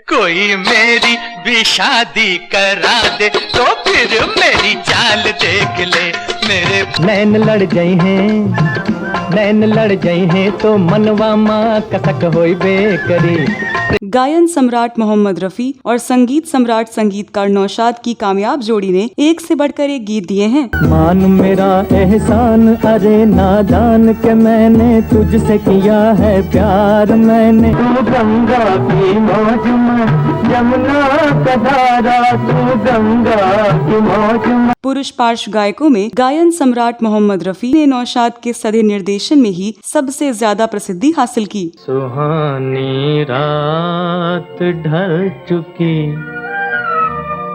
कोई मेरी भी शादी करा दे तो फिर मेरी चाल देख ले मेरे। नैन लड़ गए हैं, नैन लड़ गए हैं तो मनवा माँ कसक होई बेकरी। गायन सम्राट मोहम्मद रफी और संगीत सम्राट संगीतकार नौशाद की कामयाब जोड़ी ने एक से बढ़कर एक गीत दिए हैं। मान मेरा एहसान अरे नादान के मैंने तुझसे किया है प्यार, मैंने तू गंगा की मौज में यमुना का धारा, तू गंगा की मौज में। पुरुष पार्श्व गायकों में गायन सम्राट मोहम्मद रफी ने नौशाद के सधे निर्देशन में ही सबसे ज्यादा प्रसिद्धि हासिल की। सुहानी रात ढल चुकी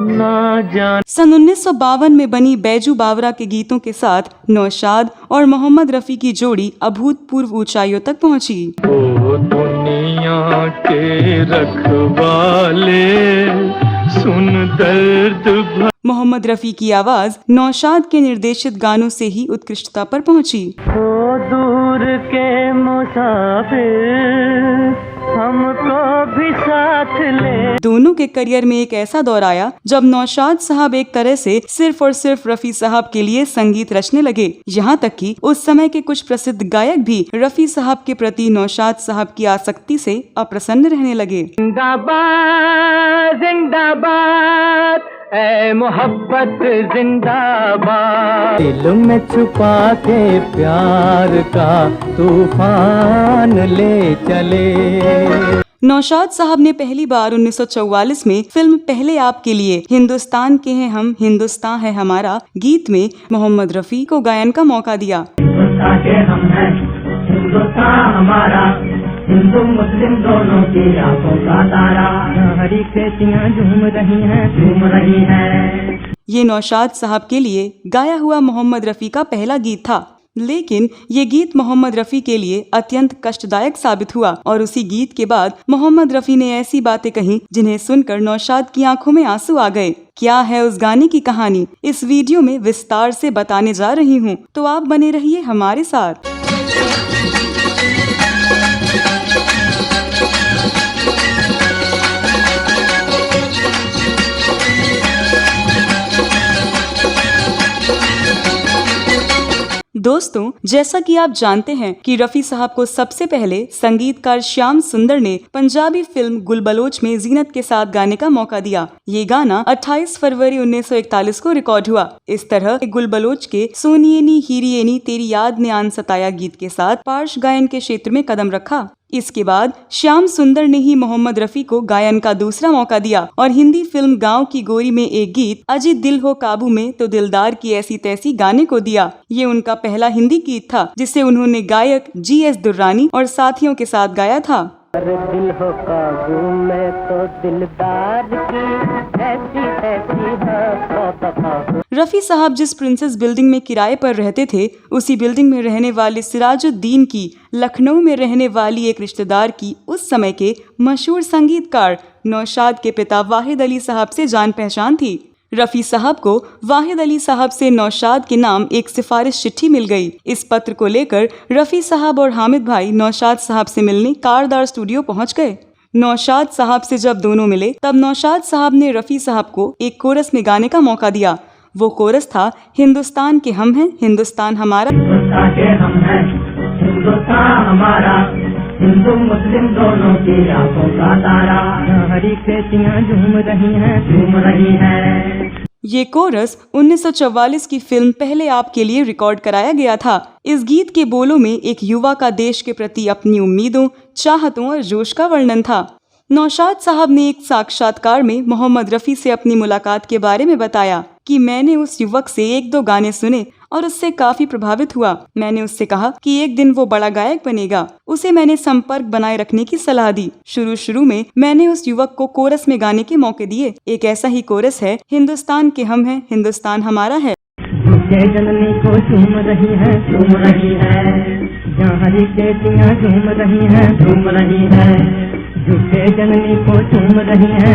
ना जान। सन 1952 में बनी बैजू बावरा के गीतों के साथ नौशाद और मोहम्मद रफी की जोड़ी अभूतपूर्व ऊंचाइयों तक पहुंची। ओ दुनिया के रखवाले सुन दर्द। मोहम्मद रफी की आवाज नौशाद के निर्देशित गानों से ही उत्कृष्टता पर पहुंची। ओ दूर के मुसाफिर हमको भी साथ ले। दोनों के करियर में एक ऐसा दौर आया जब नौशाद साहब एक तरह से सिर्फ और सिर्फ रफी साहब के लिए संगीत रचने लगे। यहाँ तक कि उस समय के कुछ प्रसिद्ध गायक भी रफी साहब के प्रति नौशाद साहब की आसक्ति से अप्रसन्न रहने लगे। जिंदाबाद जिंदाबाद ऐ मोहब्बत जिंदाबाद, दिल में छुपा के प्यार का तूफान ले चले। नौशाद साहब ने पहली बार 1944 में फिल्म पहले आपके लिए हिंदुस्तान के हैं हम हिंदुस्तान है हमारा गीत में मोहम्मद रफी को गायन का मौका दिया। हिंदुस्तान हमारा, हिंदू मुस्लिम दोनों की आंखों का तारा, हरी खेतियाँ झूम रही हैं। ये नौशाद साहब के लिए गाया हुआ मोहम्मद रफी का पहला गीत था, लेकिन ये गीत मोहम्मद रफी के लिए अत्यंत कष्टदायक साबित हुआ और उसी गीत के बाद मोहम्मद रफी ने ऐसी बातें कही जिन्हें सुनकर नौशाद की आंखों में आंसू आ गए। क्या है उस गाने की कहानी, इस वीडियो में विस्तार से बताने जा रही हूँ, तो आप बने रहिए हमारे साथ। दोस्तों, जैसा कि आप जानते हैं कि रफी साहब को सबसे पहले संगीतकार श्याम सुंदर ने पंजाबी फिल्म गुलबलोच में जीनत के साथ गाने का मौका दिया। ये गाना 28 फरवरी 1941 को रिकॉर्ड हुआ। इस तरह गुलबलोच के सोनिएनी हीरिएनी तेरी याद ने आन सताया गीत के साथ पार्श्व गायन के क्षेत्र में कदम रखा। इसके बाद श्याम सुंदर ने ही मोहम्मद रफी को गायन का दूसरा मौका दिया और हिंदी फिल्म गांव की गोरी में एक गीत अजी दिल हो काबू में तो दिलदार की ऐसी तैसी गाने को दिया। ये उनका पहला हिंदी गीत था जिसे उन्होंने गायक जी.एस. दुर्रानी और साथियों के साथ गाया था। अरे दिल हो काबू में तो दिलदार की ऐसी रफी साहब जिस प्रिंसेस बिल्डिंग में किराए पर रहते थे, उसी बिल्डिंग में रहने वाले सिराजुद्दीन की लखनऊ में रहने वाली एक रिश्तेदार की उस समय के मशहूर संगीतकार नौशाद के पिता वाहिद अली साहब से जान पहचान थी। रफी साहब को वाहिद अली साहब से नौशाद के नाम एक सिफारिश चिट्ठी मिल गई। इस पत्र को लेकर रफी साहब और हामिद भाई नौशाद साहब से मिलने कारदार स्टूडियो पहुंच गए। नौशाद साहब से जब दोनों मिले तब नौशाद साहब ने रफी साहब को एक कोरस में गाने का मौका दिया। वो कोरस था हिंदुस्तान के हम हैं हिंदुस्तान हमारा। हिंदुस्तान हमारा, हिंदू मुस्लिम दोनों की आंखों का तारा, हरी खेतियाँ झूम रही हैं। ये कोरस 1944 की फिल्म पहले आपके लिए रिकॉर्ड कराया गया था। इस गीत के बोलों में एक युवा का देश के प्रति अपनी उम्मीदों, चाहतों और जोश का वर्णन था। नौशाद साहब ने एक साक्षात्कार में मोहम्मद रफी से अपनी मुलाकात के बारे में बताया कि मैंने उस युवक से 1-2 गाने सुने और उससे काफी प्रभावित हुआ। मैंने उससे कहा कि एक दिन वो बड़ा गायक बनेगा। उसे मैंने संपर्क बनाए रखने की सलाह दी। शुरू में मैंने उस युवक को कोरस में गाने के मौके दिए। एक ऐसा ही कोरस है हिंदुस्तान के हम हैं हिंदुस्तान हमारा है। जननी को झूम रही है, जहाँ हरी खेतियाँ झूम रही हैं, झूठे जननी को झूम रही है।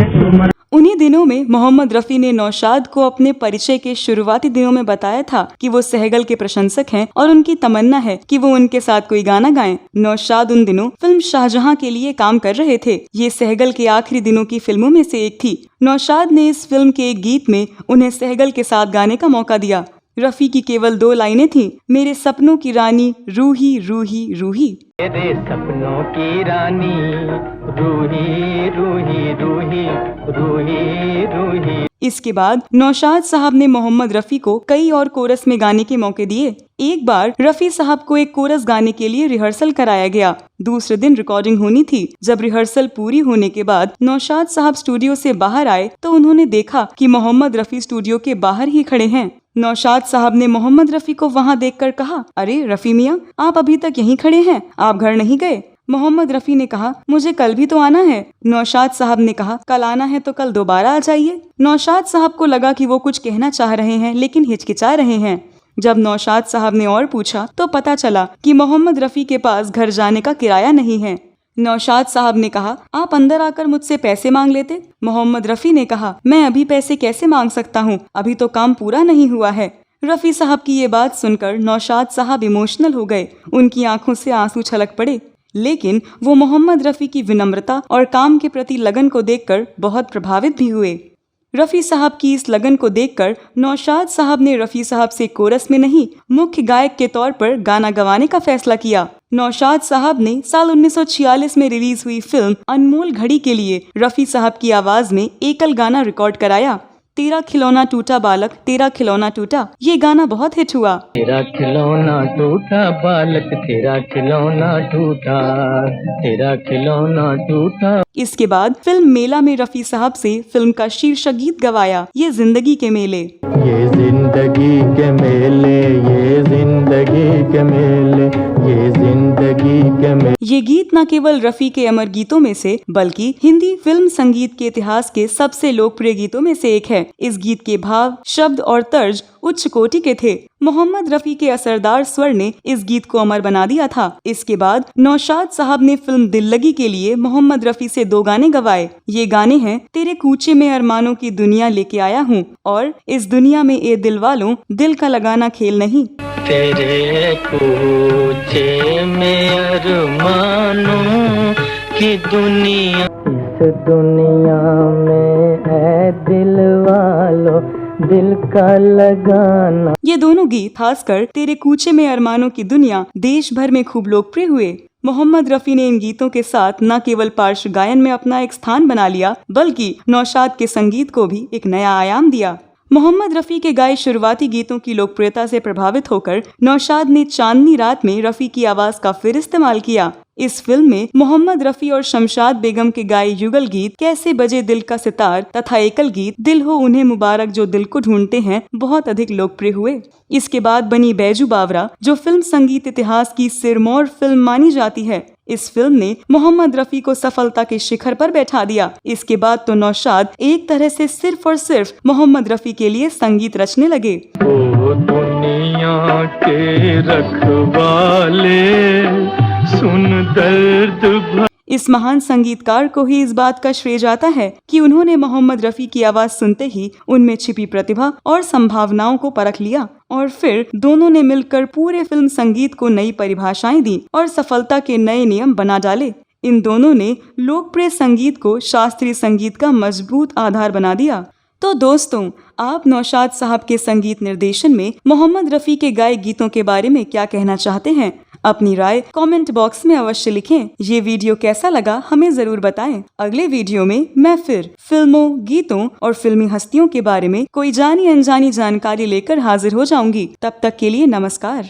उन्हीं दिनों में मोहम्मद रफी ने नौशाद को अपने परिचय के शुरुआती दिनों में बताया था कि वो सहगल के प्रशंसक हैं और उनकी तमन्ना है कि वो उनके साथ कोई गाना गाएं। नौशाद उन दिनों फिल्म शाहजहां के लिए काम कर रहे थे। ये सहगल के आखिरी दिनों की फिल्मों में से एक थी। नौशाद ने इस फिल्म के एक गीत में उन्हें सहगल के साथ गाने का मौका दिया। रफी की केवल 2 लाइनें थीं, मेरे सपनों की रानी रूही रूही रूही। मेरे सपनों की रानी रूही रूही रूही रूही रूही। इसके बाद नौशाद साहब ने मोहम्मद रफी को कई और कोरस में गाने के मौके दिए। एक बार रफी साहब को एक कोरस गाने के लिए रिहर्सल कराया गया। दूसरे दिन रिकॉर्डिंग होनी थी। जब रिहर्सल पूरी होने के बाद नौशाद साहब स्टूडियो से बाहर आए तो उन्होंने देखा कि मोहम्मद रफी स्टूडियो के बाहर ही खड़े हैं। नौशाद साहब ने मोहम्मद रफी को वहां देखकर कहा, अरे रफी मियाँ, आप अभी तक यहीं खड़े हैं, आप घर नहीं गए? मोहम्मद रफी ने कहा, मुझे कल भी तो आना है। नौशाद साहब ने कहा, कल आना है तो कल दोबारा आ जाइए। नौशाद साहब को लगा कि वो कुछ कहना चाह रहे हैं लेकिन हिचकिचा रहे हैं। जब नौशाद साहब ने और पूछा तो पता चला कि मोहम्मद रफी के पास घर जाने का किराया नहीं है। नौशाद साहब ने कहा, आप अंदर आकर मुझसे पैसे मांग लेते। मोहम्मद रफी ने कहा, मैं अभी पैसे कैसे मांग सकता हूँ, अभी तो काम पूरा नहीं हुआ है। रफी साहब की ये बात सुनकर नौशाद साहब इमोशनल हो गए। उनकी आंखों से आंसू छलक पड़े। लेकिन वो मोहम्मद रफी की विनम्रता और काम के प्रति लगन को देखकर बहुत प्रभावित भी हुए। रफी साहब की इस लगन को देखकर नौशाद साहब ने रफी साहब से कोरस में नहीं, मुख्य गायक के तौर पर गाना गवाने का फैसला किया। नौशाद साहब ने साल 1946 में रिलीज हुई फिल्म अनमोल घड़ी के लिए रफी साहब की आवाज में एकल गाना रिकॉर्ड कराया। तेरा खिलौना टूटा बालक तेरा खिलौना टूटा, ये गाना बहुत हिट हुआ। तेरा खिलौना टूटा बालक तेरा खिलौना टूटा, तेरा खिलौना टूटा। इसके बाद फिल्म मेला में रफी साहब से फिल्म का शीर्षक गीत गवाया, ये जिंदगी के मेले। ये जिंदगी के मेले, ये जिंदगी के मेले, ये जिंदगी के मेले। ये गीत न केवल रफी के अमर गीतों में से बल्कि हिंदी फिल्म संगीत के इतिहास के सबसे लोकप्रिय गीतों में से एक है। इस गीत के भाव, शब्द और तर्ज उच्च कोटि के थे। मोहम्मद रफी के असरदार स्वर ने इस गीत को अमर बना दिया था। इसके बाद नौशाद साहब ने फिल्म दिल लगी के लिए मोहम्मद रफी से 2 गाने गवाए। ये गाने हैं तेरे कूचे में अरमानों की दुनिया लेके आया हूँ और इस दुनिया में ए दिल वालों दिल का लगाना खेल नहीं। तेरे कूचे में अरमानों की दुनिया, इस दुनिया में है दिल वालों दिल का लगाना। ये दोनों गीत, खासकर तेरे कूचे में अरमानों की दुनिया, देश भर में खूब लोकप्रिय हुए। मोहम्मद रफी ने इन गीतों के साथ न केवल पार्श्व गायन में अपना एक स्थान बना लिया बल्कि नौशाद के संगीत को भी एक नया आयाम दिया। मोहम्मद रफी के गाए शुरुआती गीतों की लोकप्रियता से प्रभावित होकर नौशाद ने चांदनी रात में रफी की आवाज का फिर इस्तेमाल किया। इस फिल्म में मोहम्मद रफी और शमशाद बेगम के गाए युगल गीत कैसे बजे दिल का सितार तथा एकल गीत दिल हो उन्हें मुबारक जो दिल को ढूंढते हैं बहुत अधिक लोकप्रिय हुए। इसके बाद बनी बैजू बावरा, जो फिल्म संगीत इतिहास की सिरमौर फिल्म मानी जाती है। इस फिल्म ने मोहम्मद रफी को सफलता के शिखर पर बैठा दिया। इसके बाद तो नौशाद एक तरह से सिर्फ और सिर्फ मोहम्मद रफी के लिए संगीत रचने लगे। ओ दुनिया के रखवाले सुन दर्द। इस महान संगीतकार को ही इस बात का श्रेय जाता है कि उन्होंने मोहम्मद रफी की आवाज सुनते ही उनमें छिपी प्रतिभा और संभावनाओं को परख लिया और फिर दोनों ने मिलकर पूरे फिल्म संगीत को नई परिभाषाएं दी और सफलता के नए नियम बना डाले। इन दोनों ने लोकप्रिय संगीत को शास्त्रीय संगीत का मजबूत आधार बना दिया। तो दोस्तों, आप नौशाद साहब के संगीत निर्देशन में मोहम्मद रफी के गाए गीतों के बारे में क्या कहना चाहते हैं? अपनी राय कमेंट बॉक्स में अवश्य लिखें। ये वीडियो कैसा लगा हमें जरूर बताएं। अगले वीडियो में मैं फिर फिल्मों, गीतों और फिल्मी हस्तियों के बारे में कोई जानी अनजानी जानकारी लेकर हाजिर हो जाऊंगी। तब तक के लिए नमस्कार।